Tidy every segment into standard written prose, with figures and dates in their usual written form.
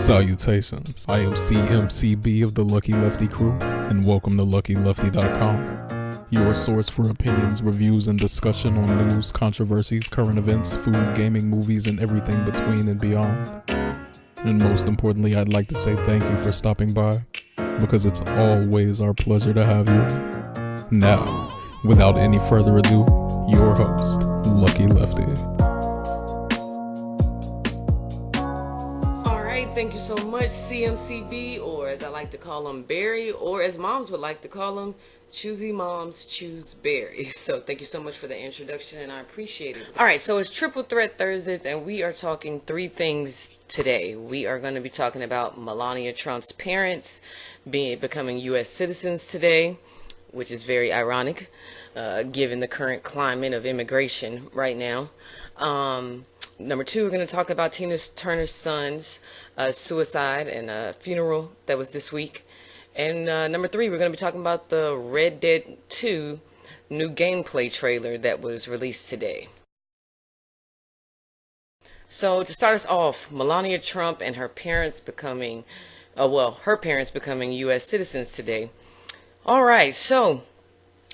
Salutations, I am CMCB of the Lucky Lefty crew, and welcome to LuckyLefty.com, your source for opinions, reviews, and discussion on news, controversies, current events, food, gaming, movies, and everything between and beyond. And most importantly, I'd like to say thank you for stopping by, because it's always our pleasure to have you. Now, without any further ado, your host, Lucky Lefty. Thank you so much, CMCB, or as I like to call them, Barry, or as moms would like to call them, Choosy Moms Choose Barry. So thank you so much for the introduction, and I appreciate it. All right, so it's Triple Threat Thursdays, and we are talking three things today. We are going to be talking about Melania Trump's parents becoming U.S. citizens today, which is very ironic, given the current climate of immigration right now. Number two, we're going to talk about Tina Turner's son's suicide and funeral that was this week. And number three, we're going to be talking about the Red Dead 2 new gameplay trailer that was released today. So to start us off, Melania Trump and her parents becoming, her parents becoming U.S. citizens today. All right, so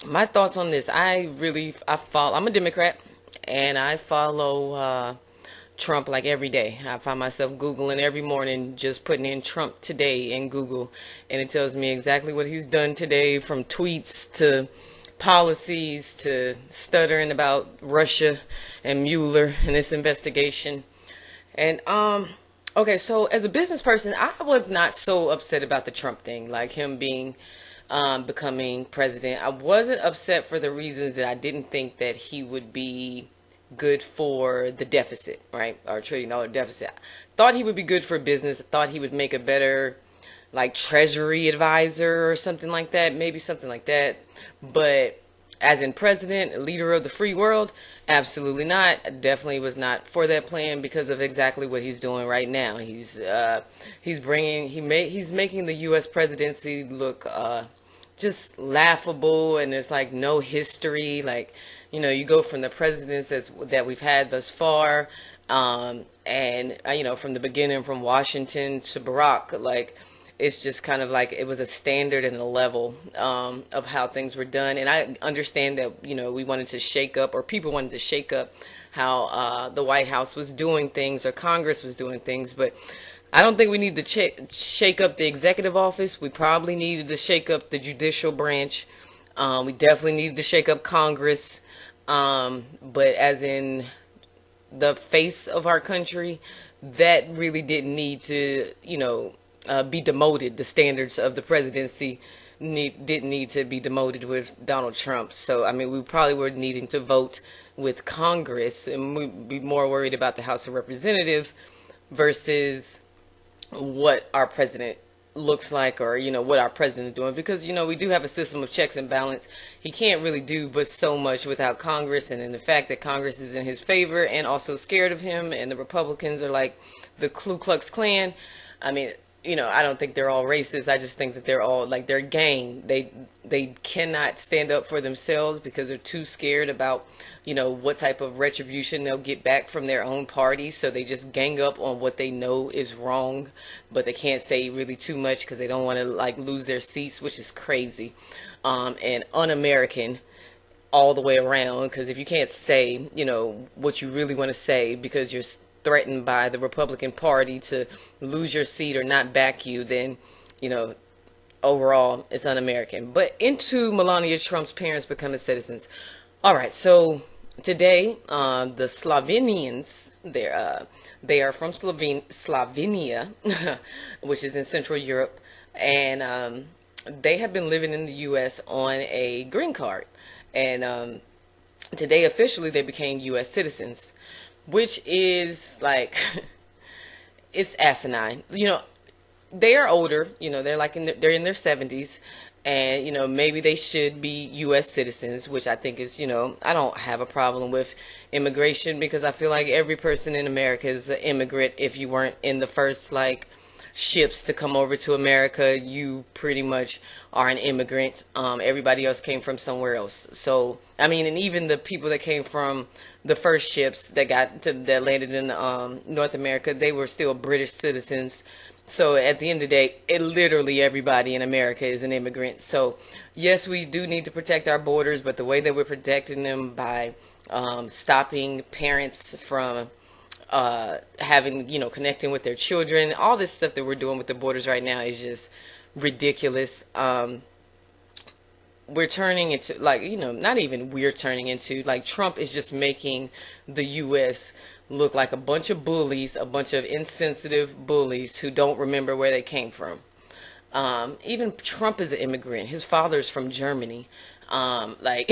my thoughts on this. I'm a Democrat, and I follow Trump like every day. I find myself Googling every morning, just putting in Trump today in Google, and it tells me exactly what he's done today, from tweets to policies to stuttering about Russia and Mueller and this investigation. And okay, so as a business person, I was not so upset about the Trump thing, like him being becoming president. I wasn't upset for the reasons that I didn't think that he would be good for the deficit, right? Our $1 trillion deficit. Thought he would be good for business. Thought he would make a better, like, treasury advisor or something like that. Maybe something like that. But as in president, leader of the free world, absolutely not. Definitely was not for that plan because of exactly what he's doing right now. He's making the U.S. presidency look just laughable, and there's like no history. Like, you know, you go from the presidents that we've had thus far, and from the beginning, from Washington to Barack, like, it's just kind of like it was a standard and a level of how things were done. And I understand that, you know, we wanted to shake up, or people wanted to shake up how the White House was doing things, or Congress was doing things, but I don't think we need to shake up the executive office. We probably needed to shake up the judicial branch. We definitely needed to shake up Congress. But as in the face of our country, that really didn't need to, be demoted. The standards of the presidency didn't need to be demoted with Donald Trump. So, I mean, we probably were needing to vote with Congress, and we'd be more worried about the House of Representatives versus what our president looks like, or what our president is doing, because we do have a system of checks and balance. He can't really do but so much without Congress, and then the fact that Congress is in his favor and also scared of him, and the Republicans are like the Ku Klux Klan. I mean, I don't think they're all racist. I just think that they're all like, they're gang. They cannot stand up for themselves because they're too scared about what type of retribution they'll get back from their own party. So they just gang up on what they know is wrong, but they can't say really too much because they don't want to like lose their seats, which is crazy and un-American all the way around. Because if you can't say what you really want to say because you're threatened by the Republican Party to lose your seat or not back you, then overall it's un-American. But into Melania Trump's parents becoming citizens. All right, so today the Slovenians, they are from Slovenia, which is in Central Europe, and they have been living in the U.S. on a green card, and today officially they became U.S. citizens, which is like it's asinine. They are older. They're like they're in their 70s, and maybe they should be U.S. citizens, which I think is I don't have a problem with immigration, because I feel like every person in America is an immigrant. If you weren't in the first like ships to come over to America, you pretty much are an immigrant. Everybody else came from somewhere else. So I mean, and even the people that came from the first ships that landed in North America, they were still British citizens So at the end of the day, literally everybody in America is an immigrant. So yes, we do need to protect our borders, but the way that we're protecting them by stopping parents from having, connecting with their children, all this stuff that we're doing with the borders right now is just ridiculous. We're turning into, like, not even we're turning into, like, Trump is just making the U.S. look like a bunch of bullies, a bunch of insensitive bullies who don't remember where they came from. Even Trump is an immigrant. His father's from Germany. Like,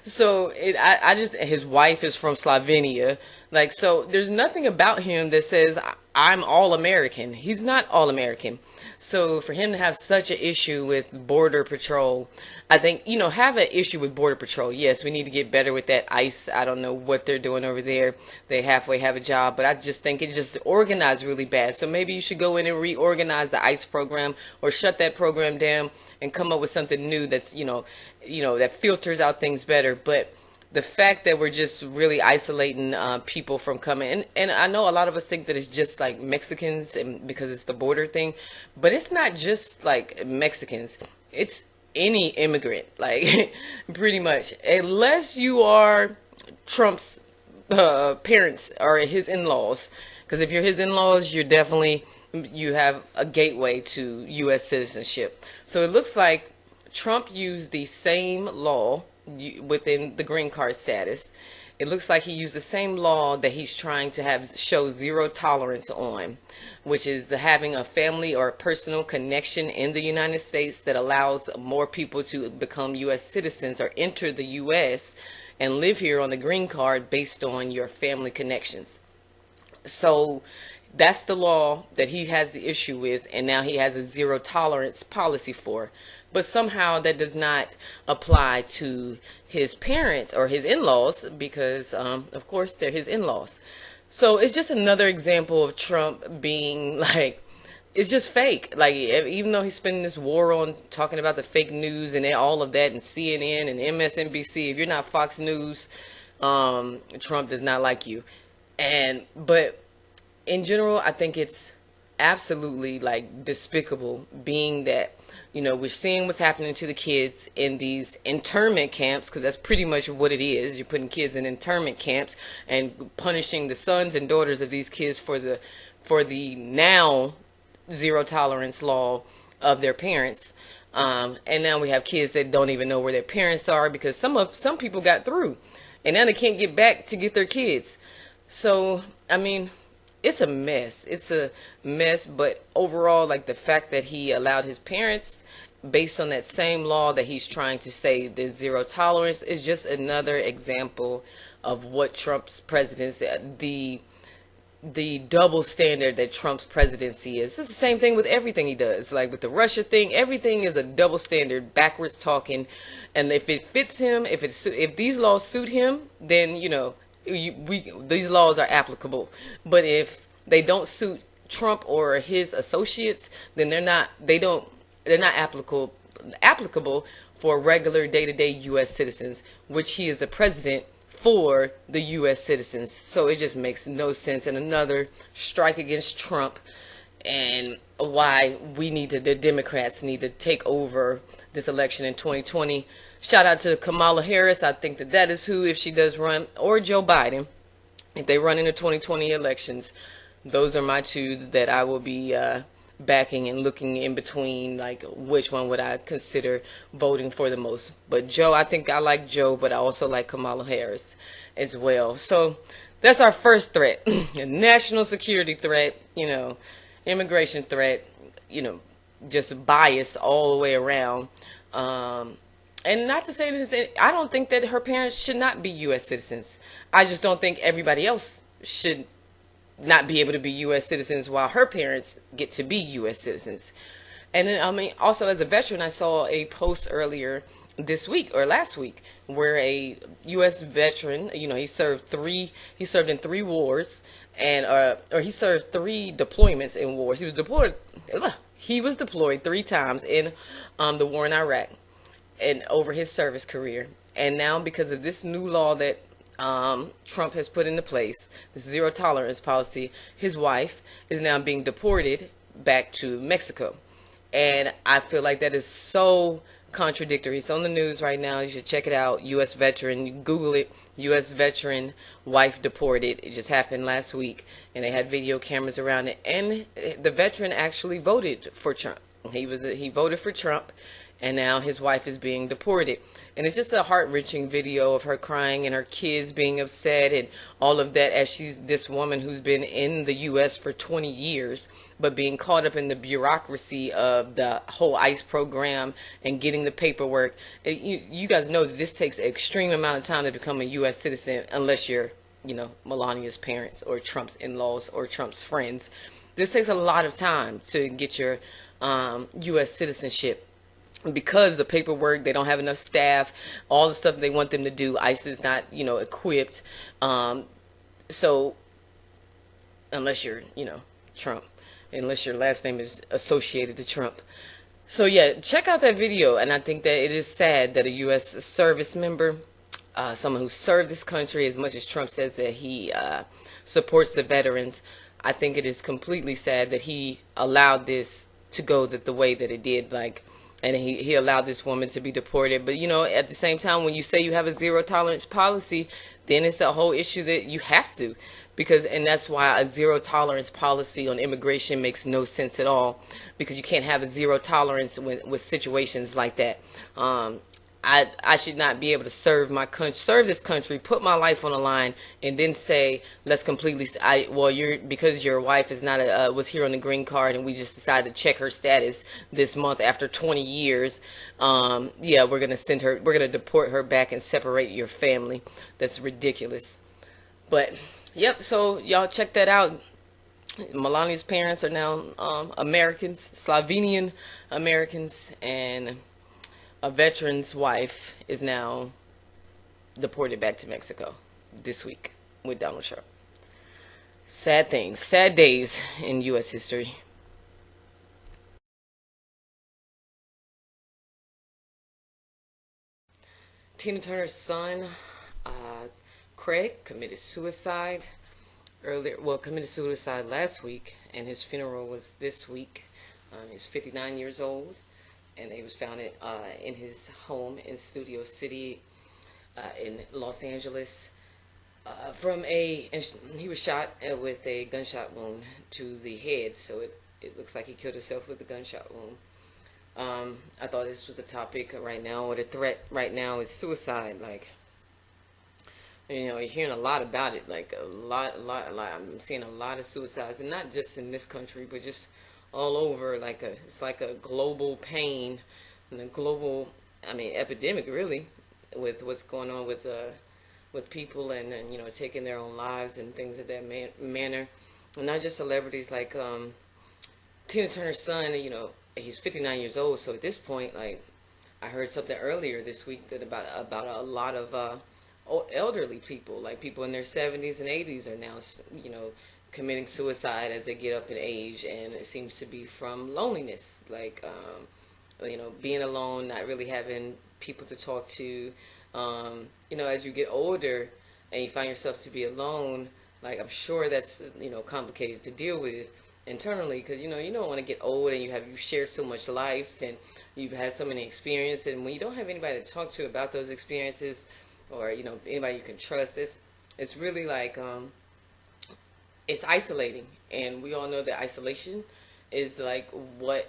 so I just, his wife is from Slovenia. Like, so there's nothing about him that says I'm all American. He's not all American. So for him to have such an issue with Border Patrol, I think, have an issue with Border Patrol. Yes, we need to get better with that ICE. I don't know what they're doing over there. They halfway have a job, but I just think it's just organized really bad. So maybe you should go in and reorganize the ICE program, or shut that program down and come up with something new that's, that filters out things better. But the fact that we're just really isolating people from coming, and I know a lot of us think that it's just like Mexicans, and because it's the border thing, but it's not just like Mexicans. It's any immigrant, like, pretty much, unless you are Trump's parents or his in-laws. Because if you're his in-laws, you have a gateway to U.S. citizenship. So it looks like Trump used the same law within the green card status. It looks like he used the same law that he's trying to show zero tolerance on, which is having a family or a personal connection in the United States that allows more people to become U.S. citizens or enter the U.S. and live here on the green card based on your family connections. So that's the law that he has the issue with, and now he has a zero tolerance policy for. But somehow that does not apply to his parents or his in-laws, because, of course, they're his in-laws. So it's just another example of Trump being like, it's just fake. Like, even though he's spending this war on talking about the fake news and all of that, and CNN and MSNBC, if you're not Fox News, Trump does not like you. But in general, I think it's absolutely, like, despicable, being that, we're seeing what's happening to the kids in these internment camps, because that's pretty much what it is. You're putting kids in internment camps and punishing the sons and daughters of these kids for the now zero tolerance law of their parents. And now we have kids that don't even know where their parents are, because some people got through, and now they can't get back to get their kids. So, I mean, it's a mess. It's a mess. But overall, like, the fact that he allowed his parents, based on that same law that he's trying to say there's zero tolerance, is just another example of what Trump's presidency, the double standard that Trump's presidency is. It's the same thing with everything he does. Like with the Russia thing, everything is a double standard, backwards talking. And if it fits him, if these laws suit him, then, these laws are applicable. But if they don't suit Trump or his associates, then they're not applicable for regular day-to-day U.S. citizens, which he is the president for the U.S. citizens. So it just makes no sense, and another strike against Trump, and why the Democrats need to take over this election in 2020. Shout out to Kamala Harris. I think that is who, if she does run, or Joe Biden, if they run in the 2020 elections. Those are my two that I will be backing, and looking in between, like, which one would I consider voting for the most. But Joe, I think I like Joe, but I also like Kamala Harris as well. So that's our first threat. A national security threat, immigration threat, just bias all the way around. And not to say this, I don't think that her parents should not be U.S. citizens. I just don't think everybody else should not be able to be U.S. citizens while her parents get to be U.S. citizens. And then, also as a veteran, I saw a post earlier this week or last week where a U.S. veteran, he served in 3 wars, and or he served 3 deployments in wars. He was deployed 3 times in the war in Iraq, and over his service career. And now, because of this new law that Trump has put into place, this zero tolerance policy, his wife is now being deported back to Mexico. And I feel like that is so contradictory. It's on the news right now. You should check it out. U.S. veteran. You Google it. U.S. veteran wife deported. It just happened last week. And they had video cameras around it. And the veteran actually voted for Trump. He voted for Trump. And now his wife is being deported. And it's just a heart-wrenching video of her crying and her kids being upset and all of that, as she's this woman who's been in the U.S. for 20 years, but being caught up in the bureaucracy of the whole ICE program and getting the paperwork. You guys know that this takes an extreme amount of time to become a U.S. citizen, unless you're, Melania's parents or Trump's in-laws or Trump's friends. This takes a lot of time to get your U.S. citizenship. Because the paperwork, they don't have enough staff, all the stuff they want them to do, ICE is not, equipped. So unless you're, Trump, unless your last name is associated to Trump. So yeah, check out that video. And I think that it is sad that a U.S. service member, someone who served this country, as much as Trump says that he supports the veterans, I think it is completely sad that he allowed this to go the way that it did. And he allowed this woman to be deported. But, at the same time, when you say you have a zero tolerance policy, then it's a whole issue that you have to. And that's why a zero tolerance policy on immigration makes no sense at all. Because you can't have a zero tolerance with situations like that. I should not be able to serve this country, put my life on the line, and then say, let's completely, because your wife is not was here on the green card, and we just decided to check her status this month after 20 years. Yeah, we're gonna deport her back and separate your family. That's ridiculous. But yep. So y'all check that out. Melania's parents are now Americans, Slovenian Americans, and a veteran's wife is now deported back to Mexico this week with Donald Trump. Sad things, sad days in U.S. history. Tina Turner's son, Craig, committed suicide committed suicide last week, and his funeral was this week. He's 59 years old. And he was found in his home in Studio City in Los Angeles. He was shot with a gunshot wound to the head, so it looks like he killed himself with a gunshot wound. I thought this was a topic right now, or the threat right now is suicide. You're hearing a lot about it, a lot. I'm seeing a lot of suicides, and not just in this country, but just all over. It's like a global pain and a global, epidemic, really, with what's going on with people and taking their own lives and things of that manner. And not just celebrities like Tina Turner's son. He's 59 years old, so at this point, I heard something earlier this week that about a lot of elderly people, people in their 70s and 80s, are now committing suicide as they get up in age, and it seems to be from loneliness, being alone, not really having people to talk to. As you get older and you find yourself to be alone, I'm sure that's complicated to deal with internally, because you don't want to get old and you've shared so much life and you've had so many experiences, and when you don't have anybody to talk to about those experiences, or anybody you can trust, it's really it's isolating. And we all know that isolation is what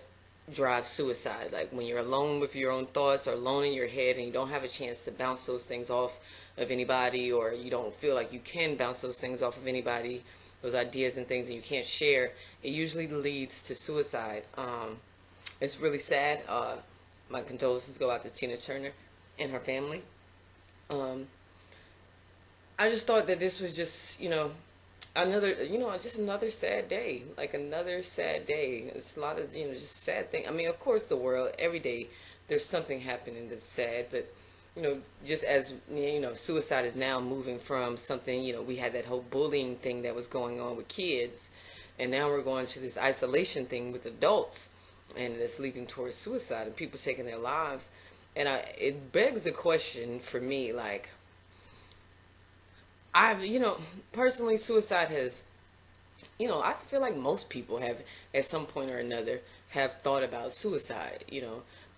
drives suicide. When you're alone with your own thoughts, or alone in your head, and you don't have a chance to bounce those things off of anybody, or you don't feel like you can bounce those things off of anybody, those ideas and things, and you can't share, it usually leads to suicide. It's really sad. My condolences go out to Tina Turner and her family. I just thought that this was just, another sad day, another sad day. It's a lot of, just sad thing. Of course, the world, every day, there's something happening that's sad, but, just as, suicide is now moving from something, we had that whole bullying thing that was going on with kids, and now we're going to this isolation thing with adults, and it's leading towards suicide and people taking their lives. And it begs the question for me, personally, suicide has I feel like most people have, at some point or another, have thought about suicide,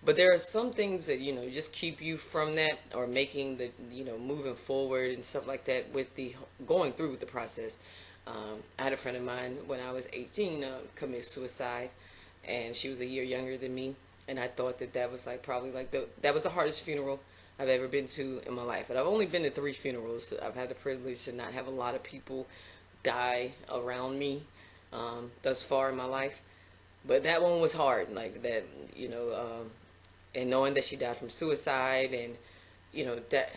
But there are some things that, just keep you from that, or making the, moving forward and stuff like that with the going through with the process. I had a friend of mine when I was 18 commit suicide, and she was a year younger than me. And I thought that that was like probably like that was the hardest funeral I've ever been to in my life. And I've only been to 3 funerals. I've had the privilege to not have a lot of people die around me thus far in my life. But that one was hard, like that, and knowing that she died from suicide, and that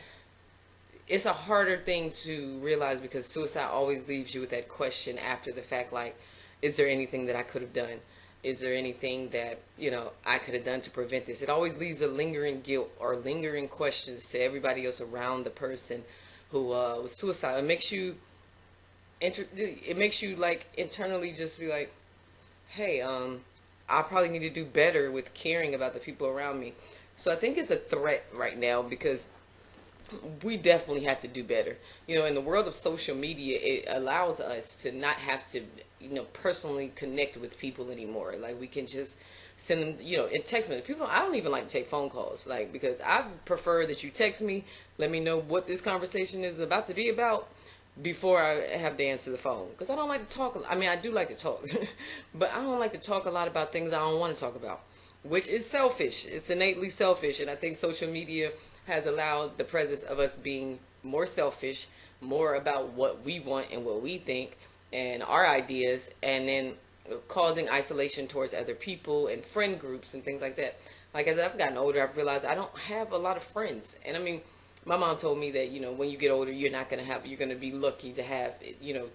it's a harder thing to realize, because suicide always leaves you with that question after the fact, like, is there anything that I could have done? Is there anything that, I could have done to prevent this? It always leaves a lingering guilt or lingering questions to everybody else around the person who was suicidal. It makes you like internally just be like, hey, I probably need to do better with caring about the people around me. So I think it's a threat right now, because we definitely have to do better. In the world of social media, it allows us to not have to, personally connect with people anymore. Like, we can just send them, in text message. People, I don't even like to take phone calls, like, because I prefer that you text me, let me know what this conversation is about to be about, before I have to answer the phone. Because I don't like to talk. I mean, I do like to talk, but I don't like to talk a lot about things I don't want to talk about, which is selfish. It's innately selfish. And I think social media has allowed the presence of us being more selfish, more about what we want and what we think and our ideas, and then causing isolation towards other people and friend groups and things like that. Like, as I've gotten older, I've realized I don't have a lot of friends. And I mean, my mom told me that, when you get older, you're going to be lucky to have,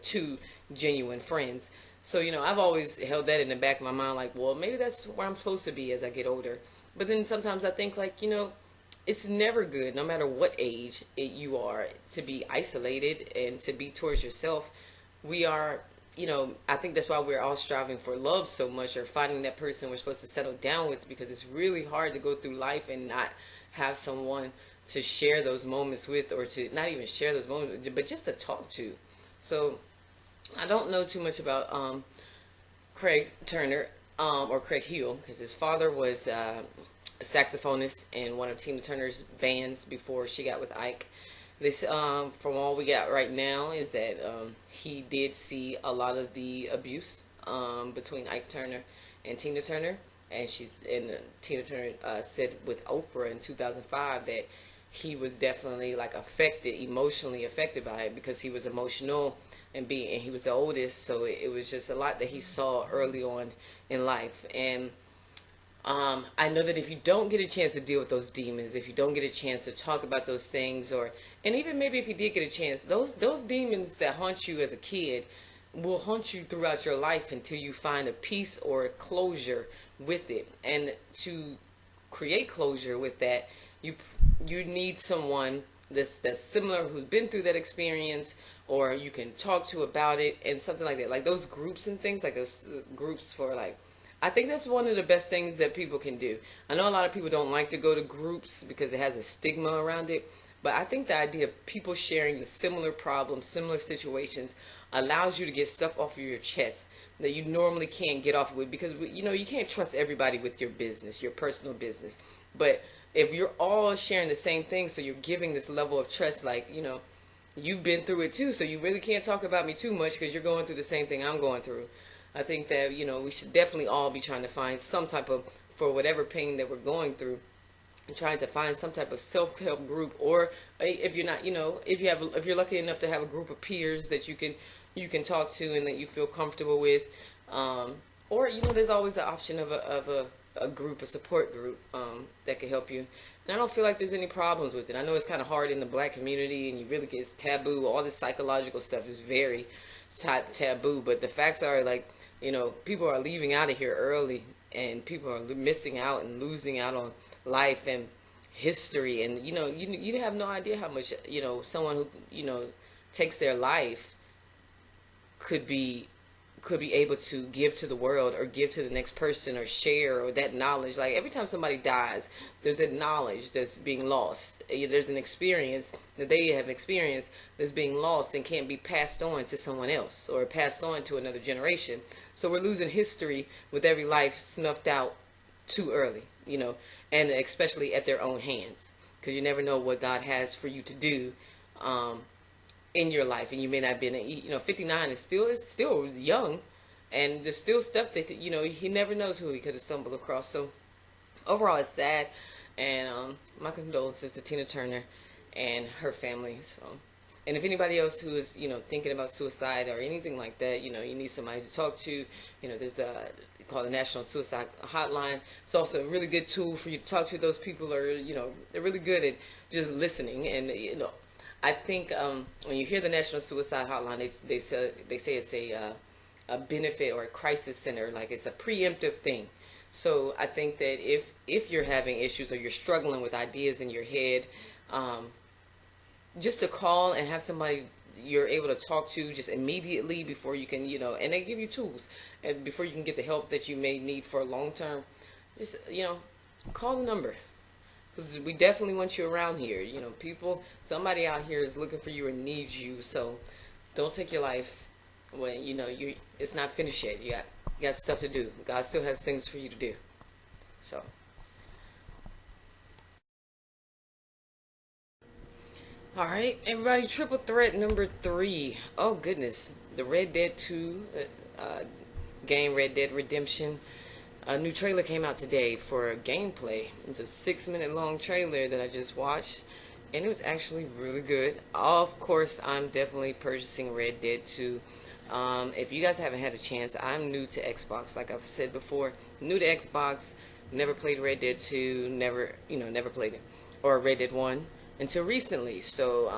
2 genuine friends. So, I've always held that in the back of my mind, like, well, maybe that's where I'm supposed to be as I get older. But then sometimes I think, like, it's never good, no matter what age you are, to be isolated and to be towards yourself. We are, I think that's why we're all striving for love so much, or finding that person we're supposed to settle down with, because it's really hard to go through life and not have someone to share those moments with, or to not even share those moments, but just to talk to. So I don't know too much about Craig Turner, or Craig Hill, because his father was a saxophonist in one of Tina Turner's bands before she got with Ike. This, from all we got right now, is that he did see a lot of the abuse between Ike Turner and Tina Turner. And Tina Turner said with Oprah in 2005 that he was definitely like emotionally affected by it, because he was emotional and he was the oldest, so it was just a lot that he saw early on in life. And I know that if you don't get a chance to deal with those demons, if you don't get a chance to talk about those things, and even maybe if you did get a chance, those demons that haunt you as a kid will haunt you throughout your life until you find a peace or a closure with it. And to create closure with that, you need someone that's similar, who's been through that experience, or you can talk to about it, and something like that. Like those groups and things, like those groups for, like, I think that's one of the best things that people can do. I know a lot of people don't like to go to groups because it has a stigma around it, but I think the idea of people sharing the similar problems, similar situations, allows you to get stuff off of your chest that you normally can't get off with, because you can't trust everybody with your business, your personal business. But if you're all sharing the same thing, so you're giving this level of trust, like, you've been through it too, so you really can't talk about me too much because you're going through the same thing I'm going through. I think that, we should definitely all be trying to find some type of, for whatever pain that we're going through, and trying to find some type of self-help group, or if you're not, if you're lucky enough to have a group of peers that you can talk to and that you feel comfortable with, or there's always the option of a group, a support group that can help you. And I don't feel like there's any problems with it. I know it's kind of hard in the black community, and you really get taboo. All this psychological stuff is very taboo, but the facts are, like, people are leaving out of here early, and people are missing out and losing out on life and history. And you have no idea how much someone who takes their life could could be able to give to the world or give to the next person or share, or that knowledge. Like every time somebody dies, there's a knowledge that's being lost. There's an experience that they have experienced that's being lost and can't be passed on to someone else or passed on to another generation. So we're losing history with every life snuffed out too early, and especially at their own hands, because you never know what God has for you to do in your life, and you may not be 59 is still young, and there's still stuff that he never knows who he could have stumbled across. So overall, it's sad, and my condolences to Tina Turner and her family. So, and if anybody else who is thinking about suicide or anything like that, you need somebody to talk to. There's called the National Suicide Hotline. It's also a really good tool for you to talk to. Those people are they're really good at just listening, and I think when you hear the National Suicide Hotline, they say it's a benefit or a crisis center, like it's a preemptive thing. So I think that if you're having issues or you're struggling with ideas in your head, just to call and have somebody you're able to talk to just immediately before you can, and they give you tools, and before you can get the help that you may need for a long term, just call the number. Because we definitely want you around here. Somebody out here is looking for you and needs you. So don't take your life when it's not finished yet. You got stuff to do. God still has things for you to do. So, all right, everybody. Triple threat number 3. Oh goodness, the Red Dead 2 game, Red Dead Redemption. A new trailer came out today for gameplay. It's a 6-minute long trailer that I just watched, and it was actually really good. Of course, I'm definitely purchasing Red Dead 2. If you guys haven't had a chance, I'm new to Xbox, like I've said before. New to Xbox, never played Red Dead 2, never played it, or Red Dead 1 until recently. So,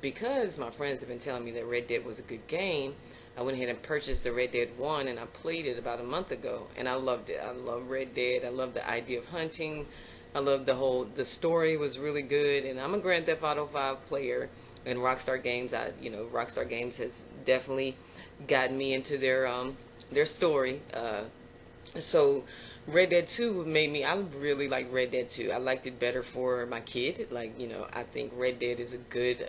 because my friends have been telling me that Red Dead was a good game, I went ahead and purchased the Red Dead 1, and I played it about a month ago, and I loved it. I love Red Dead. I love the idea of hunting. I love the story was really good, and I'm a Grand Theft Auto 5 player, and Rockstar Games, Rockstar Games has definitely gotten me into their story. So Red Dead 2 I really like Red Dead 2. I liked it better for my kid. I think Red Dead is a good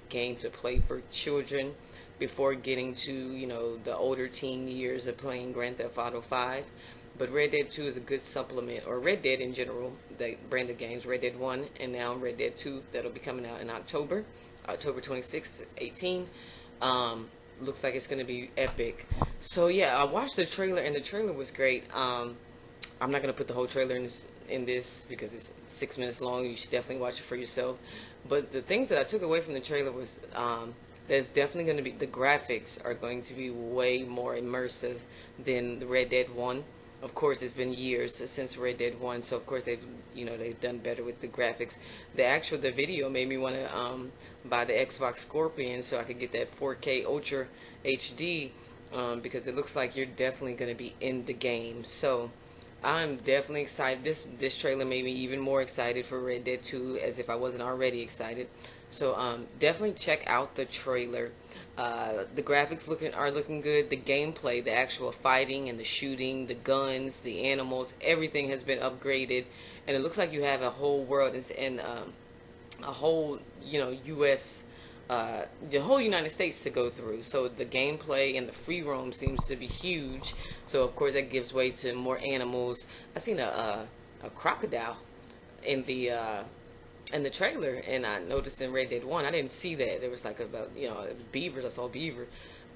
game to play for children before getting to, the older teen years of playing Grand Theft Auto 5. But Red Dead 2 is a good supplement, or Red Dead in general, the brand of games, Red Dead 1 and now Red Dead 2, that'll be coming out in October 26th, 18. Looks like it's going to be epic. So yeah, I watched the trailer, and the trailer was great. I'm not going to put the whole trailer in this because it's 6 minutes long. You should definitely watch it for yourself. But the things that I took away from the trailer was there's definitely going to be, the graphics are going to be way more immersive than the Red Dead 1. Of course, it's been years since Red Dead 1, so of course they've done better with the graphics. The video made me want to buy the Xbox Scorpion so I could get that 4K Ultra HD because it looks like you're definitely going to be in the game. So I'm definitely excited. This trailer made me even more excited for Red Dead 2, as if I wasn't already excited. So definitely check out the trailer. The graphics are looking good. The gameplay, the actual fighting and the shooting, the guns, the animals, everything has been upgraded, and it looks like you have a whole world and a whole U.S. The whole United States to go through. So the gameplay and the free roam seems to be huge. So of course that gives way to more animals. I seen a crocodile in the trailer, and I noticed in Red Dead 1 I didn't see that. There was beavers. I saw beaver,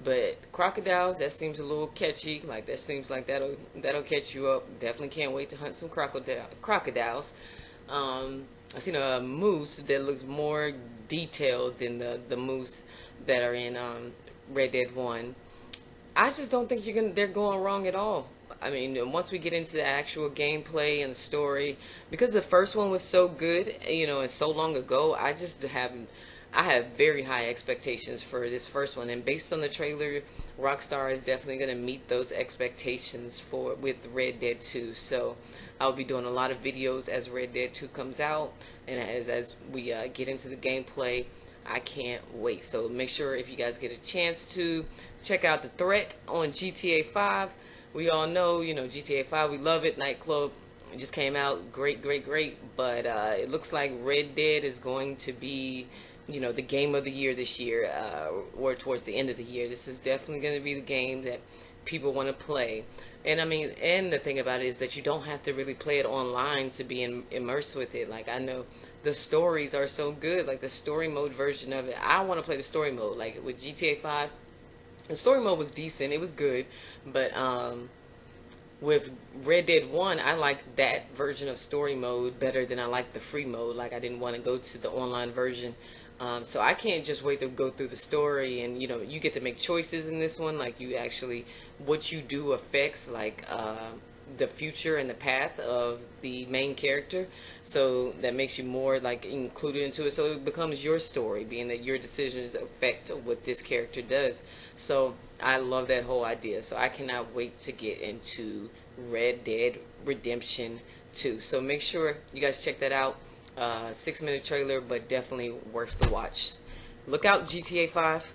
but crocodiles, that seems a little catchy. Like that seems like that'll catch you up. Definitely can't wait to hunt some crocodiles. I seen a moose that looks more detailed than the moose that are in Red Dead 1. I just don't think they're going wrong at all. I mean, once we get into the actual gameplay and the story, because the first one was so good, and so long ago, I have very high expectations for this first one. And based on the trailer, Rockstar is definitely going to meet those expectations with Red Dead 2. So I'll be doing a lot of videos as Red Dead 2 comes out, and as we get into the gameplay. I can't wait. So make sure if you guys get a chance to check out The Threat on GTA 5. We all know, GTA 5, we love it. Nightclub, it just came out, great, great, great. But it looks like Red Dead is going to be, the game of the year this year, or towards the end of the year. This is definitely going to be the game that people want to play. And I mean, and the thing about it is that you don't have to really play it online to be immersed with it. Like, I know the stories are so good, like the story mode version of it. I want to play the story mode, like with GTA 5. The story mode was decent, it was good, but with Red Dead 1, I liked that version of story mode better than I liked the free mode. Like, I didn't want to go to the online version. So I can't just wait to go through the story, and you get to make choices in this one. Like, you actually, what you do affects like the future and the path of the main character. So that makes you more like included into it. So it becomes your story, being that your decisions affect what this character does. So I love that whole idea. So I cannot wait to get into Red Dead Redemption 2. So make sure you guys check that out. 6-minute trailer, but definitely worth the watch. Look out, GTA 5.